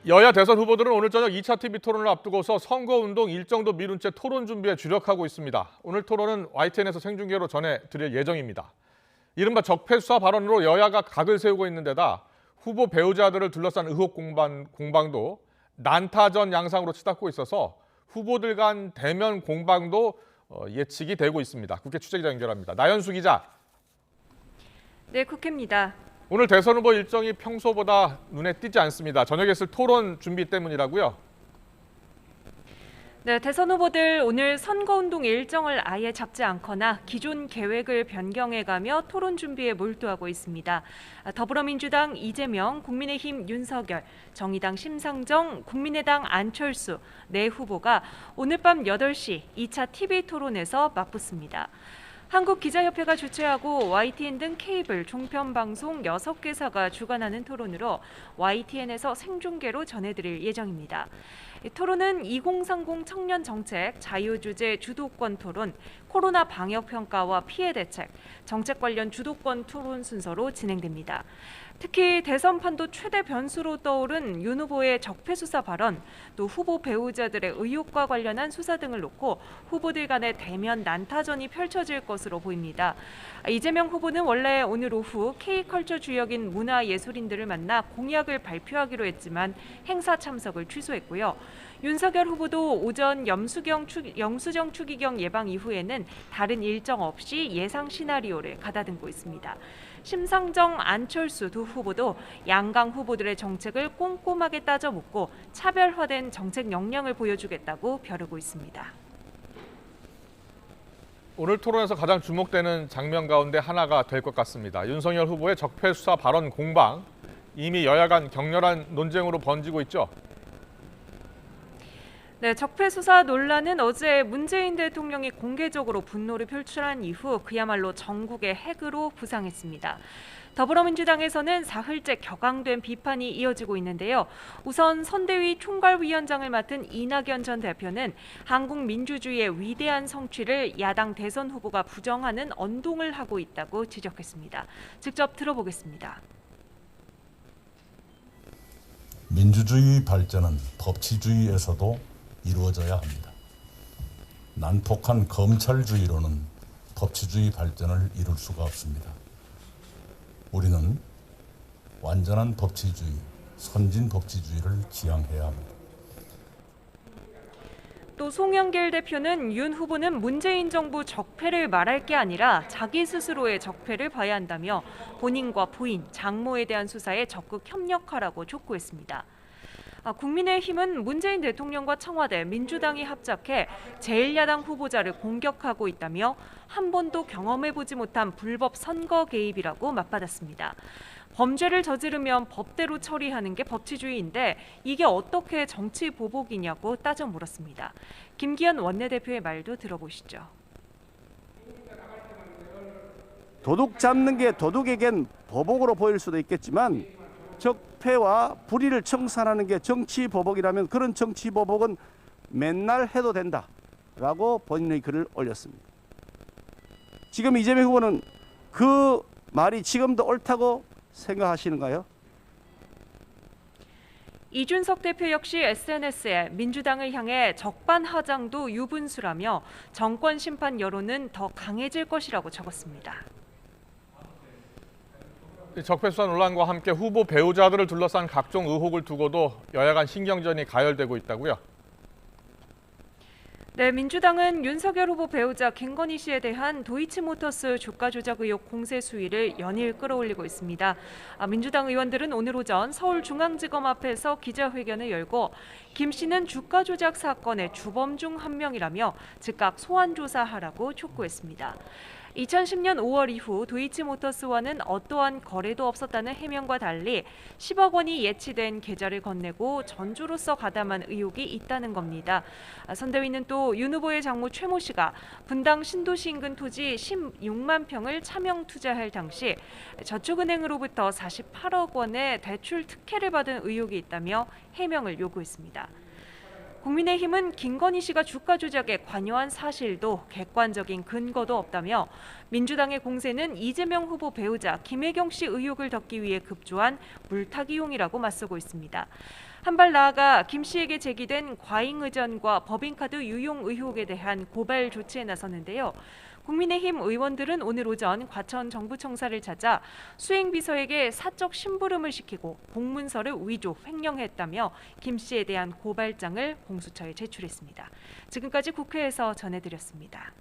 여야 대선 후보들은 오늘 저녁 2차 TV 토론을 앞두고서 선거운동 일정도 미룬 채 토론 준비에 주력하고 있습니다. 오늘 토론은 YTN에서 생중계로 전해드릴 예정입니다. 이른바 적폐수사 발언으로 여야가 각을 세우고 있는 데다 후보 배우자들을 둘러싼 의혹 공방도 난타전 양상으로 치닫고 있어서 후보들 간 대면 공방도 예측이 되고 있습니다. 국회 취재기자 연결합니다. 나연수 기자. 네, 국회입니다. 오늘 대선 후보 일정이 평소보다 눈에 띄지 않습니다. 저녁에 있을 토론 준비 때문이라고요? 네, 대선 후보들 오늘 선거운동 일정을 아예 잡지 않거나 기존 계획을 변경해가며 토론 준비에 몰두하고 있습니다. 더불어민주당 이재명, 국민의힘 윤석열, 정의당 심상정, 국민의당 안철수 네 후보가 오늘 밤 8시 2차 TV 토론에서 맞붙습니다. 한국기자협회가 주최하고 YTN 등 케이블 종편방송 6개사가 주관하는 토론으로 YTN에서 생중계로 전해드릴 예정입니다. 토론은 2030 청년 정책, 자유주제 주도권 토론, 코로나 방역 평가와 피해 대책, 정책 관련 주도권 토론 순서로 진행됩니다. 특히 대선 판도 최대 변수로 떠오른 윤 후보의 적폐 수사 발언, 또 후보 배우자들의 의혹과 관련한 수사 등을 놓고 후보들 간의 대면 난타전이 펼쳐질 것으로 보입니다. 이재명 후보는 원래 오늘 오후 K컬처 주역인 문화예술인들을 만나 공약을 발표하기로 했지만 행사 참석을 취소했고요. 윤석열 후보도 오전 영수정 추기경 예방 이후에는 다른 일정 없이 예상 시나리오를 가다듬고 있습니다. 심상정, 안철수 두 후보도 양강 후보들의 정책을 꼼꼼하게 따져 묻고 차별화된 정책 역량을 보여주겠다고 벼르고 있습니다. 오늘 토론에서 가장 주목되는 장면 가운데 하나가 될 것 같습니다. 윤석열 후보의 적폐 수사 발언 공방, 이미 여야 간 격렬한 논쟁으로 번지고 있죠. 네, 적폐 수사 논란은 어제 문재인 대통령이 공개적으로 분노를 표출한 이후 그야말로 전국의 핵으로 부상했습니다. 더불어민주당에서는 사흘째 격앙된 비판이 이어지고 있는데요. 우선 선대위 총괄위원장을 맡은 이낙연 전 대표는 한국 민주주의의 위대한 성취를 야당 대선 후보가 부정하는 언동을 하고 있다고 지적했습니다. 직접 들어보겠습니다. 민주주의 발전은 법치주의에서도 이루어져야 합니다. 난폭한 검찰주의로는 법치주의 발전을 이룰 수가 없습니다. 우리는 완전한 법치주의, 선진 법치주의를 지향해야 합니다. 또 송영길 대표는 윤 후보는 문재인 정부 적폐를 말할 게 아니라 자기 스스로의 적폐를 봐야 한다며 본인과 부인, 장모에 대한 수사에 적극 협력하라고 촉구했습니다. 국민의힘은 문재인 대통령과 청와대, 민주당이 합작해 제1야당 후보자를 공격하고 있다며 한 번도 경험해보지 못한 불법 선거 개입이라고 맞받았습니다. 범죄를 저지르면 법대로 처리하는 게 법치주의인데 이게 어떻게 정치 보복이냐고 따져 물었습니다. 김기현 원내대표의 말도 들어보시죠. 도둑 잡는 게 도둑에겐 보복으로 보일 수도 있겠지만 적폐와 불의를 청산하는 게 정치 보복이라면 그런 정치 보복은 맨날 해도 된다라고 본인의 글을 올렸습니다. 지금 이재명 후보는 그 말이 지금도 옳다고 생각하시는가요? 이준석 대표 역시 SNS에 민주당을 향해 적반하장도 유분수라며 정권 심판 여론은 더 강해질 것이라고 적었습니다. 적폐 수사 논란과 함께 후보 배우자들을 둘러싼 각종 의혹을 두고도 여야 간 신경전이 가열되고 있다고요? 네, 민주당은 윤석열 후보 배우자 김건희 씨에 대한 도이치모터스 주가 조작 의혹 공세 수위를 연일 끌어올리고 있습니다. 민주당 의원들은 오늘 오전 서울중앙지검 앞에서 기자회견을 열고 김 씨는 주가 조작 사건의 주범 중 한 명이라며 즉각 소환 조사하라고 촉구했습니다. 2010년 5월 이후 도이치모터스와는 어떠한 거래도 없었다는 해명과 달리 10억 원이 예치된 계좌를 건네고 전주로서 가담한 의혹이 있다는 겁니다. 선대위는 또 윤 후보의 장모 최모 씨가 분당 신도시 인근 토지 16만 평을 차명 투자할 당시 저축은행으로부터 48억 원의 대출 특혜를 받은 의혹이 있다며 해명을 요구했습니다. 국민의힘은 김건희 씨가 주가 조작에 관여한 사실도 객관적인 근거도 없다며 민주당의 공세는 이재명 후보 배우자 김혜경 씨 의혹을 덮기 위해 급조한 물타기용이라고 맞서고 있습니다. 한 발 나아가 김 씨에게 제기된 과잉 의전과 법인카드 유용 의혹에 대한 고발 조치에 나섰는데요. 국민의힘 의원들은 오늘 오전 과천 정부청사를 찾아 수행비서에게 사적 심부름을 시키고 공문서를 위조, 횡령했다며 김 씨에 대한 고발장을 공수처에 제출했습니다. 지금까지 국회에서 전해드렸습니다.